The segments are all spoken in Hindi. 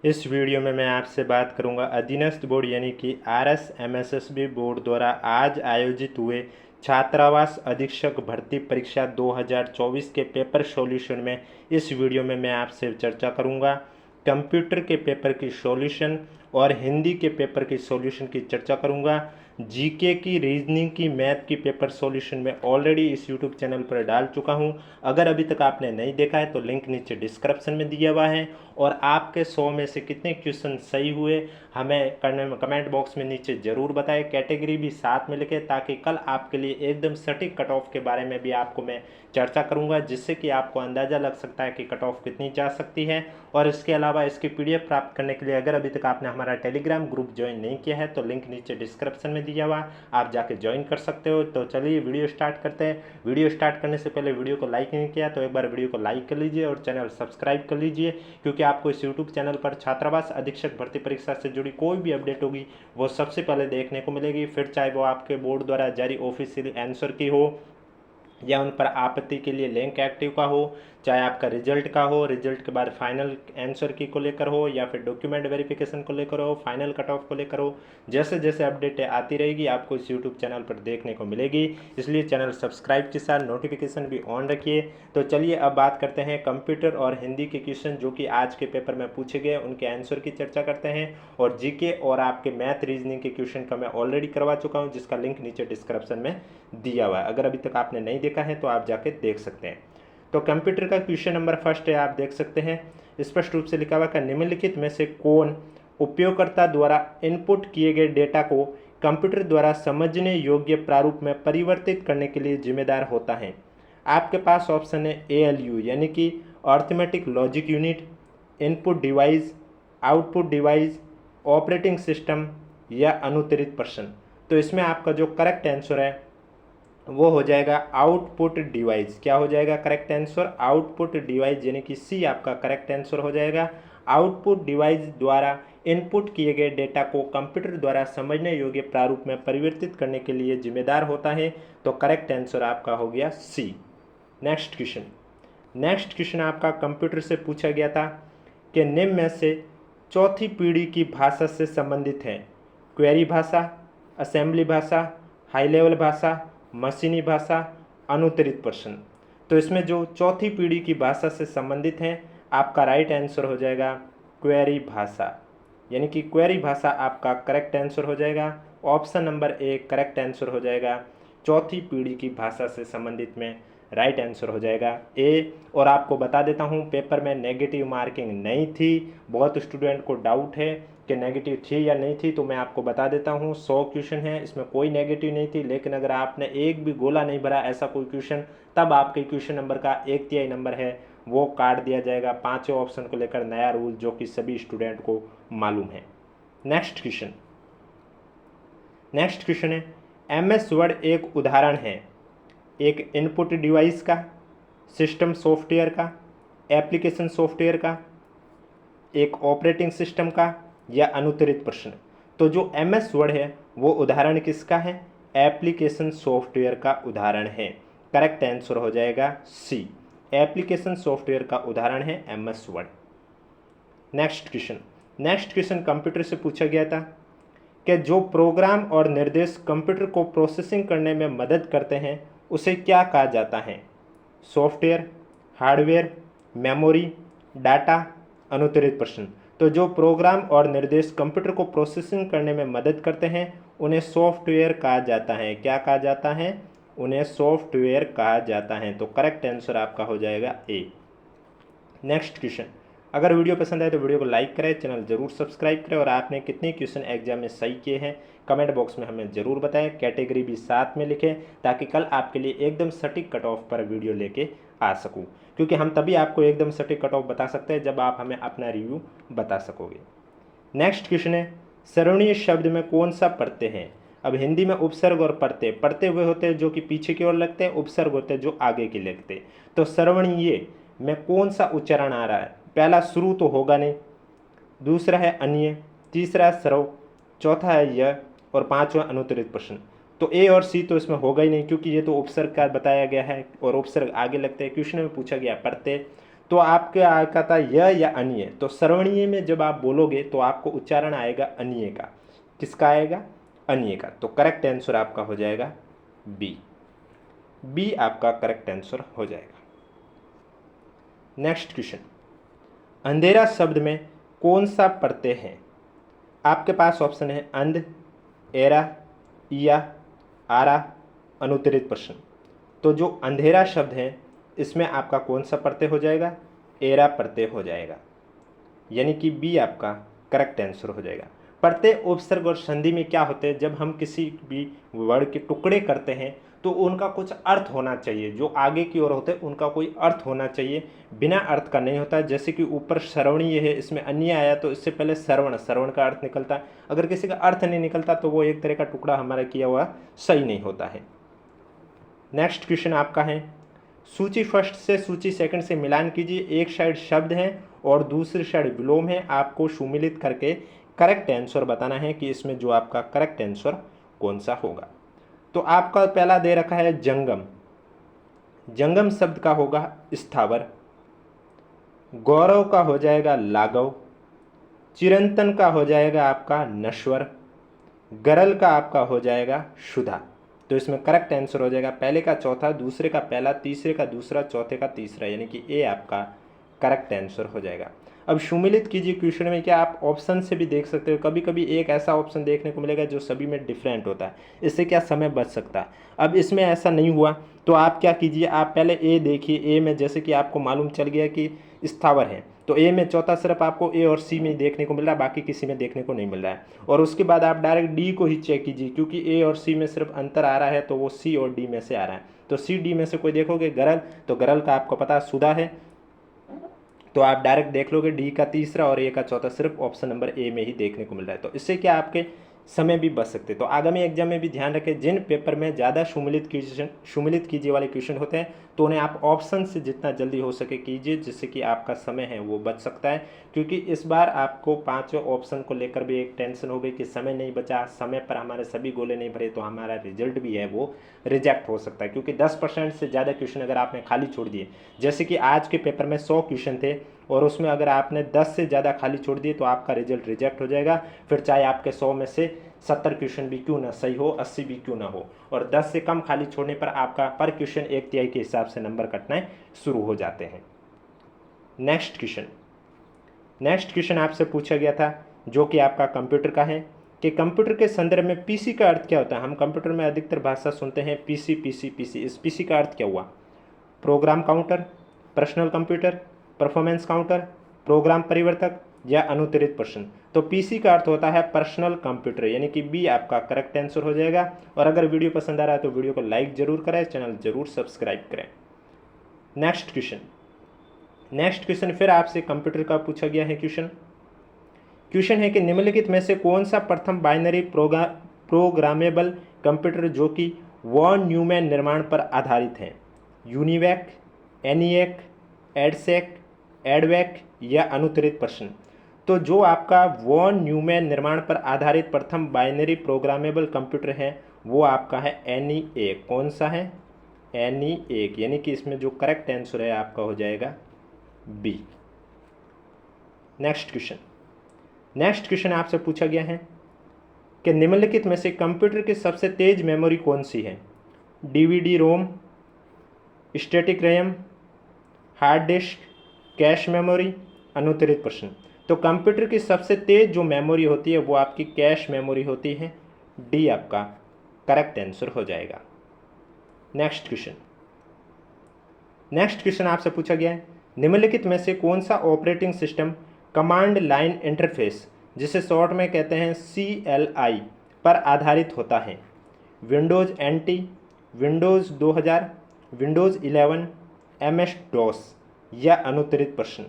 इस वीडियो में मैं आपसे बात करूंगा अधीनस्थ बोर्ड यानी कि आरएस एमएसएसबी बोर्ड द्वारा आज आयोजित हुए छात्रावास अधीक्षक भर्ती परीक्षा 2024 के पेपर सॉल्यूशन में। इस वीडियो में मैं आपसे चर्चा करूंगा कंप्यूटर के पेपर की सॉल्यूशन और हिंदी के पेपर की सॉल्यूशन की चर्चा करूंगा। जीके की, रीजनिंग की, मैथ की पेपर सॉल्यूशन में ऑलरेडी इस यूट्यूब चैनल पर डाल चुका हूं। अगर अभी तक आपने नहीं देखा है तो लिंक नीचे डिस्क्रिप्शन में दिया हुआ है। और आपके 100 में से कितने क्वेश्चन सही हुए हमें कमेंट बॉक्स में नीचे ज़रूर बताएं। कैटेगरी भी साथ में लिखें ताकि कल आपके लिए एकदम सटीक कट ऑफ के बारे में भी आपको मैं चर्चा करूंगा, जिससे कि आपको अंदाज़ा लग सकता है कि कट ऑफ कितनी जा सकती है। और इसके अलावा इसकी पीडीएफ प्राप्त करने के लिए अगर अभी तक आपने हमारा टेलीग्राम ग्रुप ज्वाइन नहीं किया है तो लिंक नीचे डिस्क्रिप्शन में दिया हुआ, आप जाके ज्वाइन कर सकते हो। तो चलिए वीडियो स्टार्ट करते हैं। वीडियो स्टार्ट करने से पहले वीडियो को लाइक नहीं किया तो एक बार वीडियो को लाइक कर लीजिए और चैनल सब्सक्राइब कर लीजिए, क्योंकि आपको इस यूट्यूब चैनल पर छात्रावास अधीक्षक भर्ती परीक्षा से जुड़ी कोई भी अपडेट होगी वो सबसे पहले देखने को मिलेगी। फिर चाहे वो आपके बोर्ड द्वारा जारी ऑफिशियल आंसर की हो या उन पर आपत्ति के लिए लिंक एक्टिव का हो, चाहे आपका रिजल्ट का हो, रिजल्ट के बाद फाइनल आंसर की को लेकर हो, या फिर डॉक्यूमेंट वेरिफिकेशन को लेकर हो, फाइनल कट ऑफ को लेकर हो। जैसे जैसे अपडेटें आती रहेगी आपको इस यूट्यूब चैनल पर देखने को मिलेगी, इसलिए चैनल सब्सक्राइब के साथ नोटिफिकेशन भी ऑन रखिए। तो चलिए अब बात करते हैं कंप्यूटर और हिंदी के क्वेश्चन जो कि आज के पेपर में पूछे गए, उनके आंसर की चर्चा करते हैं। और जीके और आपके मैथ रीजनिंग के क्वेश्चन का मैं ऑलरेडी करवा चुका हूँ, जिसका लिंक नीचे डिस्क्रिप्शन में दिया हुआ है। अगर अभी तक आपने नहीं देखा है तो आप जाके देख सकते हैं। तो कंप्यूटर का क्वेश्चन नंबर फर्स्ट है, आप देख सकते हैं स्पष्ट रूप से लिखा हुआ है निम्नलिखित में से कौन उपयोगकर्ता द्वारा इनपुट किए गए डेटा को कंप्यूटर द्वारा समझने योग्य प्रारूप में परिवर्तित करने के लिए जिम्मेदार होता है। आपके पास ऑप्शन है ALU यानी कि arithmetic logic unit, input device, output device, operating system या अनुत्तरित प्रश्न। तो इसमें आपका जो करेक्ट आंसर है वो हो जाएगा आउटपुट डिवाइस। क्या हो जाएगा करेक्ट आंसर? आउटपुट डिवाइस यानी कि सी आपका करेक्ट आंसर हो जाएगा। आउटपुट डिवाइस द्वारा इनपुट किए गए डेटा को कंप्यूटर द्वारा समझने योग्य प्रारूप में परिवर्तित करने के लिए जिम्मेदार होता है। तो करेक्ट आंसर आपका हो गया सी। नेक्स्ट क्वेश्चन आपका कंप्यूटर से पूछा गया था कि निम्न में से चौथी पीढ़ी की भाषा से संबंधित है। क्वेरी भाषा, असेंबली भाषा, हाई लेवल भाषा, मशीनी भाषा, अनुत्तरित प्रश्न। तो इसमें जो चौथी पीढ़ी की भाषा से संबंधित है आपका राइट आंसर हो जाएगा क्वेरी भाषा, यानी कि क्वेरी भाषा आपका करेक्ट आंसर हो जाएगा। Option number A correct answer हो जाएगा। चौथी पीढ़ी की भाषा से संबंधित में राइट आंसर हो जाएगा ए। और आपको बता देता हूँ पेपर में नेगेटिव मार्किंग नहीं थी, बहुत स्टूडेंट को डाउट है कि नेगेटिव थी या नहीं थी, तो मैं आपको बता देता हूँ 100 क्वेश्चन है, इसमें कोई नेगेटिव नहीं थी। लेकिन अगर आपने एक भी गोला नहीं भरा ऐसा कोई क्वेश्चन, तब आपके क्वेश्चन नंबर का 1/3 नंबर है वो काट दिया जाएगा। पाँचों ऑप्शन को लेकर नया रूल जो कि सभी स्टूडेंट को मालूम है। नेक्स्ट क्वेश्चन है MS वर्ड एक उदाहरण है एक इनपुट डिवाइस का, सिस्टम सॉफ्टवेयर का, एप्लीकेशन सॉफ्टवेयर का, एक ऑपरेटिंग सिस्टम का या अनुत्तरित प्रश्न। तो जो MS वर्ड है वो उदाहरण किसका है? एप्लीकेशन सॉफ्टवेयर का उदाहरण है। करेक्ट आंसर हो जाएगा सी, एप्लीकेशन सॉफ्टवेयर का उदाहरण है MS word. Next question computer से पूछा गया था कि जो प्रोग्राम और निर्देश कंप्यूटर को प्रोसेसिंग करने में मदद करते हैं उसे क्या कहा जाता है? सॉफ्टवेयर, हार्डवेयर, मेमोरी, डाटा, अनुत्तरित प्रश्न। तो जो प्रोग्राम और निर्देश कंप्यूटर को प्रोसेसिंग करने में मदद करते हैं उन्हें सॉफ्टवेयर कहा जाता है। क्या कहा जाता है? उन्हें सॉफ्टवेयर कहा जाता है। तो करेक्ट आंसर आपका हो जाएगा ए। नेक्स्ट क्वेश्चन, अगर वीडियो पसंद आए तो वीडियो को लाइक करें, चैनल जरूर सब्सक्राइब करें और आपने कितने क्वेश्चन एग्जाम में सही किए हैं कमेंट बॉक्स में हमें ज़रूर बताएं। कैटेगरी भी साथ में लिखें ताकि कल आपके लिए एकदम सटीक कट ऑफ पर वीडियो लेके आ सकूं, क्योंकि हम तभी आपको एकदम सटीक कट ऑफ बता सकते हैं जब आप हमें अपना रिव्यू बता सकोगे। नेक्स्ट क्वेश्चन है सरणीय शब्द में कौन सा पढ़ते हैं? अब हिंदी में उपसर्ग और पढ़ते हुए होते हैं जो कि पीछे की ओर लगते हैं, उपसर्ग होते हैं जो आगे की लगते हैं। तो सरणीय में कौन सा उच्चारण आ रहा है? पहला शुरू तो होगा नहीं, दूसरा है अन्य, तीसरा है सर्व, चौथा है यह और पांचवा अनुत्तरित प्रश्न। तो ए और सी तो इसमें होगा ही नहीं क्योंकि ये तो उपसर्ग का बताया गया है और उपसर्ग आगे लगते हैं। क्वेश्चन में पूछा गया पढ़ते, तो आपके आएगा था य या अनिय। तो श्रवणीय में जब आप बोलोगे तो आपको उच्चारण आएगा अनिय का। किसका आएगा? अनिय का। तो करेक्ट आंसर आपका हो जाएगा बी। बी आपका करेक्ट आंसर हो जाएगा। नेक्स्ट क्वेश्चन, अंधेरा शब्द में कौन सा प्रत्यय है? आपके पास ऑप्शन है अंध, एरा, इया, आरा, अनुत्तरित प्रश्न। तो जो अंधेरा शब्द है इसमें आपका कौन सा प्रत्यय हो जाएगा? एरा प्रत्यय हो जाएगा, यानी कि बी आपका करेक्ट आंसर हो जाएगा। प्रत्यय, उपसर्ग और संधि में क्या होते हैं, जब हम किसी भी वर्ड के टुकड़े करते हैं तो उनका कुछ अर्थ होना चाहिए, जो आगे की ओर होते हैं उनका कोई अर्थ होना चाहिए, बिना अर्थ का नहीं होता। जैसे कि ऊपर श्रवणीय है, इसमें अन्य आया तो इससे पहले श्रवण, श्रवण का अर्थ निकलता है। अगर किसी का अर्थ नहीं निकलता तो वो एक तरह का टुकड़ा हमारा किया हुआ सही नहीं होता है। नेक्स्ट क्वेश्चन आपका है, सूची फर्स्ट से सूची सेकंड से मिलान कीजिए। एक साइड शब्द है और दूसरी साइड विलोम है। आपको सुमिलित करके करेक्ट आंसर बताना है कि इसमें जो आपका करेक्ट आंसर कौन सा होगा। तो आपका पहला दे रखा है जंगम। जंगम शब्द का होगा स्थावर। गौरव का हो जाएगा लाघव। चिरंतन का हो जाएगा आपका नश्वर। गरल का आपका हो जाएगा शुदा। तो इसमें करेक्ट आंसर हो जाएगा पहले का चौथा, दूसरे का पहला, तीसरे का दूसरा, चौथे का तीसरा, यानी कि ए आपका करेक्ट आंसर हो जाएगा। अब सुमिलित कीजिए क्वेश्चन में, क्या आप ऑप्शन से भी देख सकते हो। कभी कभी एक ऐसा ऑप्शन देखने को मिलेगा जो सभी में डिफरेंट होता है, इससे क्या समय बच सकता है। अब इसमें ऐसा नहीं हुआ तो आप क्या कीजिए, आप पहले ए देखिए। ए में जैसे कि आपको मालूम चल गया कि स्थावर है, तो ए में चौथा सिर्फ आपको ए और सी में देखने को मिल रहा है, बाकी किसी में देखने को नहीं मिल रहा है। और उसके बाद आप डायरेक्ट डी को ही चेक कीजिए, क्योंकि ए और सी में सिर्फ अंतर आ रहा है तो वो सी और डी में से आ रहा है। तो सी डी में से कोई देखोगे गरल, तो गरल का आपको पता सुधा है, तो आप डायरेक्ट देख लोगे डी का तीसरा और ए का चौथा सिर्फ ऑप्शन नंबर ए में ही देखने को मिल रहा है। तो इससे क्या आपके समय भी बच सकते। तो आगामी एग्जाम में भी ध्यान रखें, जिन पेपर में ज़्यादा सुमिलित कीजिए वाले क्वेश्चन होते हैं तो उन्हें आप ऑप्शन से जितना जल्दी हो सके कीजिए, जिससे कि आपका समय है वो बच सकता है। क्योंकि इस बार आपको पांचों ऑप्शन को लेकर भी एक टेंशन हो गई कि समय नहीं बचा, समय पर हमारे सभी गोले नहीं भरे तो हमारा रिजल्ट भी है वो रिजेक्ट हो सकता है। क्योंकि 10% से ज़्यादा क्वेश्चन अगर आपने खाली छोड़ दिए, जैसे कि आज के पेपर में 100 क्वेश्चन थे और उसमें अगर आपने 10 से ज़्यादा खाली छोड़ दिए तो आपका रिजल्ट रिजेक्ट हो जाएगा। फिर चाहे आपके 100 में से 70 क्वेश्चन भी क्यों ना सही हो, 80 भी क्यों ना हो, और 10 से कम खाली छोड़ने पर आपका पर क्वेश्चन 1/3 के हिसाब से नंबर कटने शुरू हो जाते हैं। नेक्स्ट क्वेश्चन आपसे पूछा गया था जो कि आपका कंप्यूटर का है कि कंप्यूटर के संदर्भ में पीसी का अर्थ क्या होता है। हम कंप्यूटर में अधिकतर भाषा सुनते हैं पीसी पीसी पीसी। इस पीसी का अर्थ क्या हुआ? Program counter, personal computer, performance counter, program परिवर्तक या अनुत्तरित प्रश्न। तो पीसी का अर्थ होता है पर्सनल कंप्यूटर, यानी कि बी आपका करेक्ट आंसर हो जाएगा। और अगर वीडियो पसंद आ रहा है तो वीडियो को लाइक जरूर करें, चैनल जरूर सब्सक्राइब करें। नेक्स्ट क्वेश्चन फिर आपसे कंप्यूटर का पूछा गया है क्वेश्चन है कि निम्नलिखित में से कौन सा प्रथम बाइनरी प्रोग्रामेबल कंप्यूटर जो कि वॉन न्यूमैन निर्माण पर आधारित है? यूनिवैक, एनिएक, एडसेक, एडवैक या अनुत्तरित प्रश्न। तो जो आपका वॉन न्यूमैन निर्माण पर आधारित प्रथम बाइनरी प्रोग्रामेबल कंप्यूटर है वो आपका है एनिएक। कौन सा है? एनिएक, यानी कि इसमें जो करेक्ट आंसर है आपका हो जाएगा बी। नेक्स्ट क्वेश्चन आपसे पूछा गया है कि निम्नलिखित में से कंप्यूटर की सबसे तेज मेमोरी कौन सी है? DVD ROM, static RAM, hard disk, cache memory, अनुत्तरित प्रश्न। तो कंप्यूटर की सबसे तेज जो मेमोरी होती है वो आपकी कैश मेमोरी होती है। डी आपका करेक्ट आंसर हो जाएगा। नेक्स्ट क्वेश्चन आपसे पूछा गया है निम्नलिखित में से कौन सा operating system command line interface, जिसे शॉर्ट में कहते हैं CLI, पर आधारित होता है? Windows NT, Windows 2000, Windows 11, MS DOS या अनुत्तरित प्रश्न।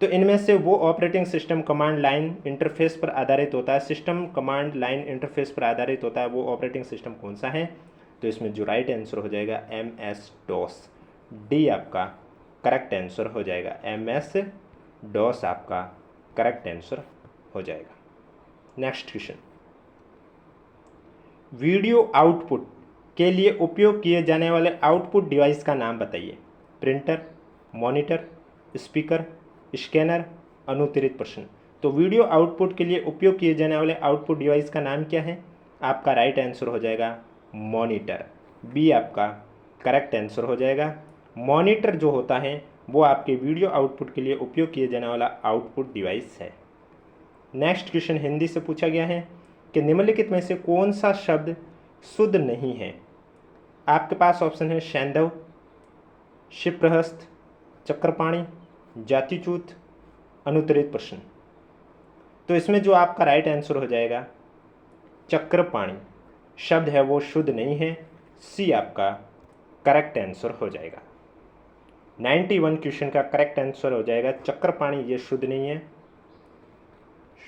तो इनमें से वो operating system command line interface पर आधारित होता है, सिस्टम कमांड लाइन इंटरफेस पर आधारित होता है, वो ऑपरेटिंग सिस्टम कौन सा है? तो इसमें जो राइट आंसर हो जाएगा MS DOS। डी आपका करेक्ट आंसर हो जाएगा। MS DOS आपका करेक्ट आंसर हो जाएगा। नेक्स्ट क्वेश्चन, वीडियो आउटपुट के लिए उपयोग किए जाने वाले आउटपुट डिवाइस का नाम बताइए। प्रिंटर, मॉनिटर, स्पीकर, स्कैनर, अनुत्तरित प्रश्न। तो वीडियो आउटपुट के लिए उपयोग किए जाने वाले आउटपुट डिवाइस का नाम क्या है? आपका राइट आंसर हो जाएगा मॉनिटर। बी आपका करेक्ट आंसर हो जाएगा। मॉनिटर जो होता है वो आपके वीडियो आउटपुट के लिए उपयोग किए जाने वाला आउटपुट डिवाइस है। नेक्स्ट क्वेश्चन हिंदी से पूछा गया है कि निम्नलिखित में से कौन सा शब्द शुद्ध नहीं है? आपके पास ऑप्शन है सैंधव, क्षिप्रहस्त, चक्रपाणी, जातिच्युत, अनुत्तरित प्रश्न। तो इसमें जो आपका राइट आंसर हो जाएगा चक्रपाणी शब्द है वो शुद्ध नहीं है। सी आपका करेक्ट आंसर हो जाएगा। 91 क्वेश्चन का करेक्ट आंसर हो जाएगा चक्रपाणी, ये शुद्ध नहीं है।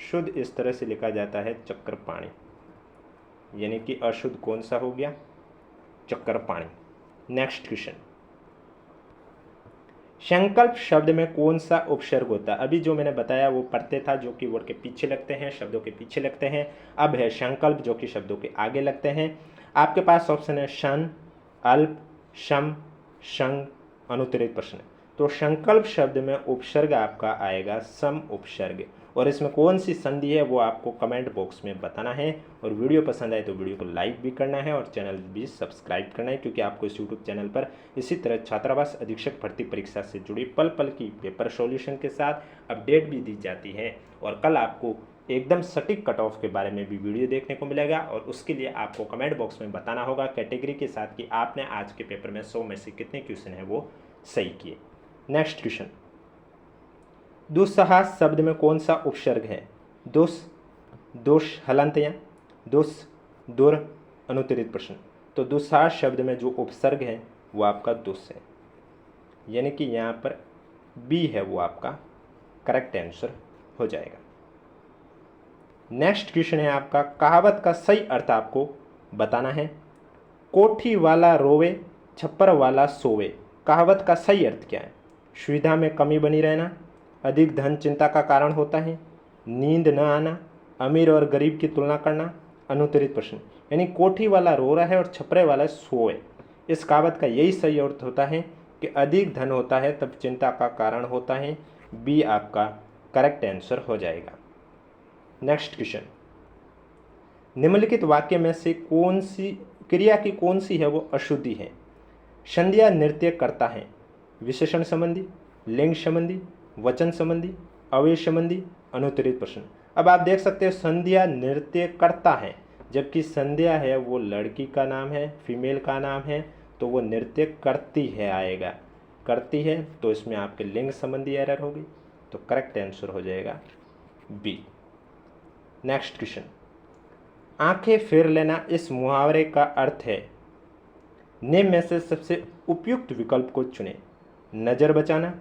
शुद्ध इस तरह से लिखा जाता है चक्रपाणी, यानी कि अशुद्ध कौन सा हो गया? चक्रपाणी। नेक्स्ट क्वेश्चन, संकल्प शब्द में कौन सा उपसर्ग होता है? अभी जो मैंने बताया वो पढ़ते था, जो कि वर्ड के पीछे लगते हैं, शब्दों के पीछे लगते हैं। अब है संकल्प जो कि शब्दों के आगे लगते हैं। आपके पास ऑप्शन है शन, अल्प, सम, संग, अनुत्तरित प्रश्न। तो संकल्प शब्द में उपसर्ग आपका आएगा सम उपसर्ग, और इसमें कौन सी संधि है वो आपको कमेंट बॉक्स में बताना है। और वीडियो पसंद आए तो वीडियो को लाइक भी करना है और चैनल भी सब्सक्राइब करना है, क्योंकि आपको इस यूट्यूब चैनल पर इसी तरह छात्रावास अधीक्षक भर्ती परीक्षा से जुड़ी पल पल की पेपर सॉल्यूशन के साथ अपडेट भी दी जाती है। और कल आपको एकदम सटीक कट ऑफ के बारे में भी वीडियो देखने को मिलेगा, और उसके लिए आपको कमेंट बॉक्स में बताना होगा कैटेगरी के साथ कि आपने आज के पेपर में 100 में से कितने क्वेश्चन हैं वो सही किए। नेक्स्ट क्वेश्चन, दुस्साहस शब्द में कौन सा उपसर्ग है? दुस, दोष हलंतया, दुस, दुर, अनुत्तरित प्रश्न। तो दुस्साहस शब्द में जो उपसर्ग है वो आपका दुस है, यानी कि यहाँ पर बी है वो आपका करेक्ट आंसर हो जाएगा। नेक्स्ट क्वेश्चन है आपका, कहावत का सही अर्थ आपको बताना है। कोठी वाला रोवे, छप्पर वाला सोवे। कहावत का सही अर्थ क्या है? सुविधा में कमी बनी रहना, अधिक धन चिंता का कारण होता है, नींद न आना, अमीर और गरीब की तुलना करना, अनुत्तरित प्रश्न। यानी कोठी वाला रो रहा है और छपरे वाला सोए। इस कहावत का यही सही अर्थ होता है कि अधिक धन होता है तब चिंता का कारण होता है। बी आपका करेक्ट आंसर हो जाएगा। नेक्स्ट क्वेश्चन, निम्नलिखित वाक्य में से कौन सी क्रिया की कौन सी है वो अशुद्धि है? संध्या नृत्य करता है, विशेषण संबंधी, लिंग संबंधी, वचन संबंधी, अवयव संबंधी, अनुत्तरित प्रश्न। अब आप देख सकते हो संध्या नृत्य करता है, जबकि संध्या है वो लड़की का नाम है, फीमेल का नाम है, तो वो नृत्य करती है आएगा, करती है, तो इसमें आपके लिंग संबंधी एरर होगी, तो करेक्ट आंसर हो जाएगा बी। नेक्स्ट क्वेश्चन, आंखें फेर लेना इस मुहावरे का अर्थ है। निम्न में से सबसे उपयुक्त विकल्प को चुनें। नज़र बचाना,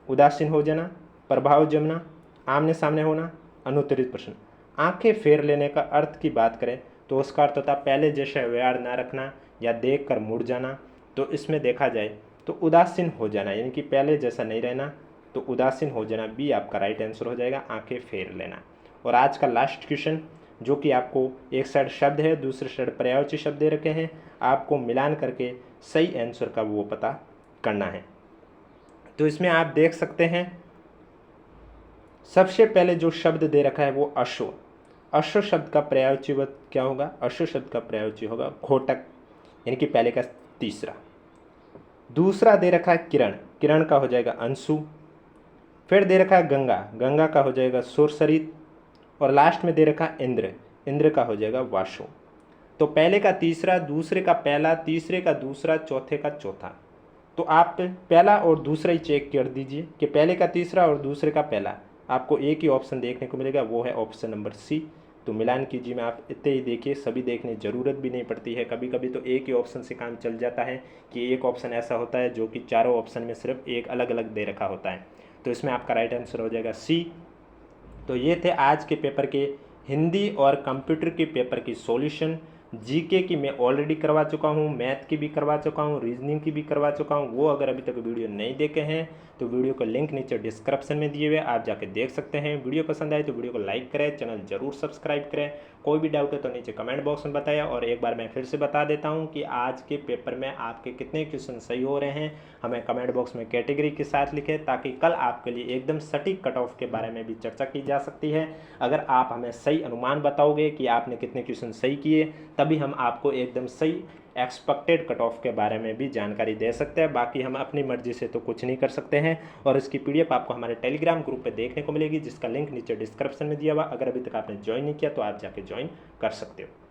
उदासीन हो जाना, प्रभाव जमना, आमने सामने होना, अनुत्तरित प्रश्न। आंखें फेर लेने का अर्थ की बात करें तो उसका अर्थ होता पहले जैसा व्यवहार ना रखना या देख कर मुड़ जाना। तो इसमें देखा जाए तो उदासीन हो जाना, यानी कि पहले जैसा नहीं रहना, तो उदासीन हो जाना बी आपका राइट आंसर हो जाएगा, आंखें फेर लेना। और आज का लास्ट क्वेश्चन, जो कि आपको एक साइड शब्द है, दूसरे साइड पर्यायवाची शब्द दे रखे हैं, आपको मिलान करके सही आंसर का वो पता करना है। तो इसमें आप देख सकते हैं सबसे पहले जो शब्द दे रखा है वो अश्व। अश्व शब्द का पर्यायवाची क्या होगा? अश्व शब्द का पर्यायवाची होगा घोटक, यानी कि पहले का तीसरा। दूसरा दे रखा है किरण, किरण का हो जाएगा अंशु। फिर दे रखा है गंगा, गंगा का हो जाएगा सुरसरित। और लास्ट में दे रखा है इंद्र, इंद्र का हो जाएगा वासु। तो पहले का तीसरा, दूसरे का पहला, तीसरे का दूसरा, चौथे का चौथा। तो आप पहला और दूसरा ही चेक कर दीजिए कि पहले का तीसरा और दूसरे का पहला, आपको एक ही ऑप्शन देखने को मिलेगा, वो है ऑप्शन नंबर सी। तो मिलान कीजिए में आप इतने ही देखिए, सभी देखने ज़रूरत भी नहीं पड़ती है। कभी कभी तो एक ही ऑप्शन से काम चल जाता है कि एक ऑप्शन ऐसा होता है जो कि चारों ऑप्शन में सिर्फ एक अलग अलग दे रखा होता है। तो इसमें आपका राइट आंसर हो जाएगा सी। तो ये थे आज के पेपर के हिंदी और कंप्यूटर के पेपर की सॉल्यूशन। जीके की मैं ऑलरेडी करवा चुका हूँ, मैथ की भी करवा चुका हूँ, रीजनिंग की भी करवा चुका हूँ। वो अगर अभी तक वीडियो नहीं देखे हैं तो वीडियो का लिंक नीचे डिस्क्रिप्शन में दिए हुए आप जाके देख सकते हैं। वीडियो पसंद आए तो वीडियो को लाइक करें, चैनल जरूर सब्सक्राइब करें। कोई भी डाउट है तो नीचे कमेंट बॉक्स में बताएं। और एक बार मैं फिर से बता देता हूँ कि आज के पेपर में आपके कितने क्वेश्चन सही हो रहे हैं हमें कमेंट बॉक्स में कैटेगरी के साथ लिखें, ताकि कल आपके लिए एकदम सटीक कट ऑफ के बारे में भी चर्चा की जा सकती है। अगर आप हमें सही अनुमान बताओगे कि आपने कितने क्वेश्चन सही किए, तभी हम आपको एकदम सही एक्सपेक्टेड कट ऑफ के बारे में भी जानकारी दे सकते हैं। बाकी हम अपनी मर्जी से तो कुछ नहीं कर सकते हैं। और इसकी पीडीएफ आपको हमारे टेलीग्राम ग्रुप पे देखने को मिलेगी, जिसका लिंक नीचे डिस्क्रिप्शन में दिया हुआ। अगर अभी तक आपने ज्वाइन नहीं किया तो आप जाके ज्वाइन कर सकते हो।